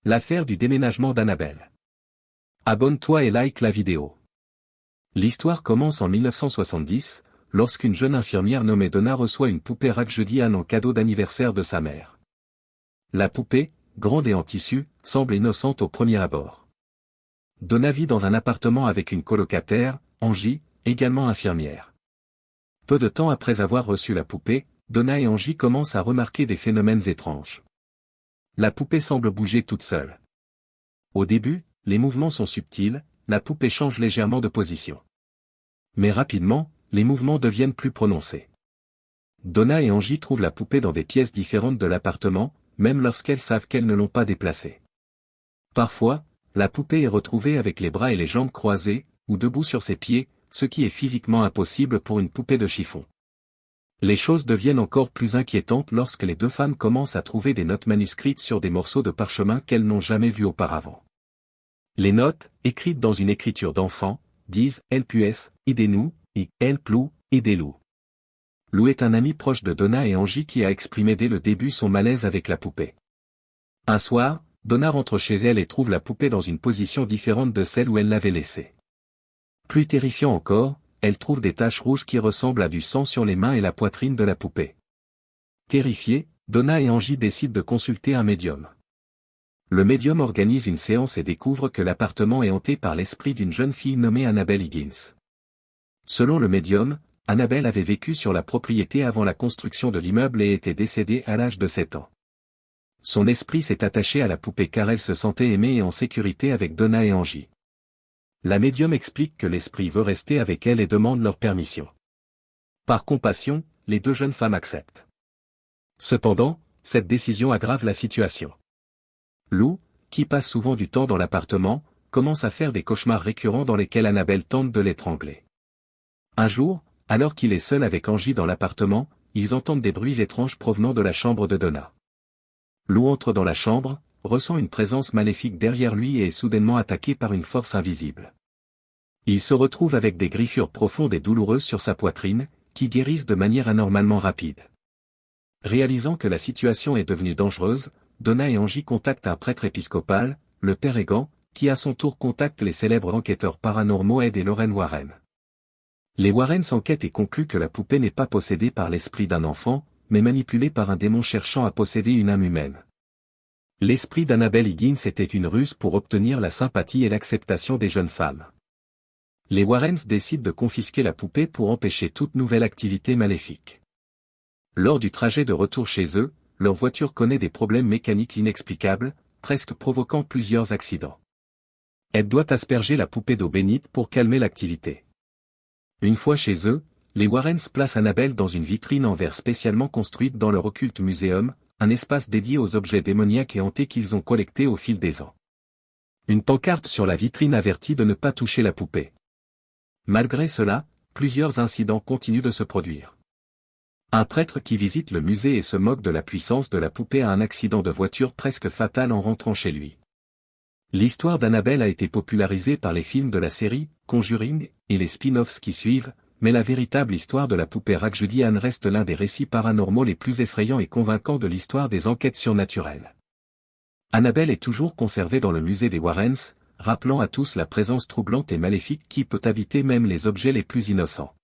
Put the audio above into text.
L'affaire du déménagement d'Annabelle. Abonne-toi et like la vidéo. L'histoire commence en 1970, lorsqu'une jeune infirmière nommée Donna reçoit une poupée Raggedy Ann en cadeau d'anniversaire de sa mère. La poupée, grande et en tissu, semble innocente au premier abord. Donna vit dans un appartement avec une colocataire, Angie, également infirmière. Peu de temps après avoir reçu la poupée, Donna et Angie commencent à remarquer des phénomènes étranges. La poupée semble bouger toute seule. Au début, les mouvements sont subtils, la poupée change légèrement de position. Mais rapidement, les mouvements deviennent plus prononcés. Donna et Angie trouvent la poupée dans des pièces différentes de l'appartement, même lorsqu'elles savent qu'elles ne l'ont pas déplacée. Parfois, la poupée est retrouvée avec les bras et les jambes croisés, ou debout sur ses pieds, ce qui est physiquement impossible pour une poupée de chiffon. Les choses deviennent encore plus inquiétantes lorsque les deux femmes commencent à trouver des notes manuscrites sur des morceaux de parchemin qu'elles n'ont jamais vus auparavant. Les notes, écrites dans une écriture d'enfant, disent « Helpues, aidez-nous » et « Helplou, aidez-nous ». Lou est un ami proche de Donna et Angie qui a exprimé dès le début son malaise avec la poupée. Un soir, Donna rentre chez elle et trouve la poupée dans une position différente de celle où elle l'avait laissée. Plus terrifiant encore, elle trouve des taches rouges qui ressemblent à du sang sur les mains et la poitrine de la poupée. Terrifiée, Donna et Angie décident de consulter un médium. Le médium organise une séance et découvre que l'appartement est hanté par l'esprit d'une jeune fille nommée Annabelle Higgins. Selon le médium, Annabelle avait vécu sur la propriété avant la construction de l'immeuble et était décédée à l'âge de 7 ans. Son esprit s'est attaché à la poupée car elle se sentait aimée et en sécurité avec Donna et Angie. La médium explique que l'esprit veut rester avec elle et demande leur permission. Par compassion, les deux jeunes femmes acceptent. Cependant, cette décision aggrave la situation. Lou, qui passe souvent du temps dans l'appartement, commence à faire des cauchemars récurrents dans lesquels Annabelle tente de l'étrangler. Un jour, alors qu'il est seul avec Angie dans l'appartement, ils entendent des bruits étranges provenant de la chambre de Donna. Lou entre dans la chambre, ressent une présence maléfique derrière lui et est soudainement attaqué par une force invisible. Il se retrouve avec des griffures profondes et douloureuses sur sa poitrine, qui guérissent de manière anormalement rapide. Réalisant que la situation est devenue dangereuse, Donna et Angie contactent un prêtre épiscopal, le père Egan, qui à son tour contacte les célèbres enquêteurs paranormaux Ed et Lorraine Warren. Les Warren s'enquêtent et concluent que la poupée n'est pas possédée par l'esprit d'un enfant, mais manipulée par un démon cherchant à posséder une âme humaine. L'esprit d'Annabelle Higgins était une ruse pour obtenir la sympathie et l'acceptation des jeunes femmes. Les Warrens décident de confisquer la poupée pour empêcher toute nouvelle activité maléfique. Lors du trajet de retour chez eux, leur voiture connaît des problèmes mécaniques inexplicables, presque provoquant plusieurs accidents. Ed doit asperger la poupée d'eau bénite pour calmer l'activité. Une fois chez eux, les Warrens placent Annabelle dans une vitrine en verre spécialement construite dans leur Occulte Museum, un espace dédié aux objets démoniaques et hantés qu'ils ont collectés au fil des ans. Une pancarte sur la vitrine avertit de ne pas toucher la poupée. Malgré cela, plusieurs incidents continuent de se produire. Un prêtre qui visite le musée et se moque de la puissance de la poupée a un accident de voiture presque fatal en rentrant chez lui. L'histoire d'Annabelle a été popularisée par les films de la série Conjuring et les spin-offs qui suivent, mais la véritable histoire de la poupée Raggedy Ann reste l'un des récits paranormaux les plus effrayants et convaincants de l'histoire des enquêtes surnaturelles. Annabelle est toujours conservée dans le musée des Warrens, rappelant à tous la présence troublante et maléfique qui peut habiter même les objets les plus innocents.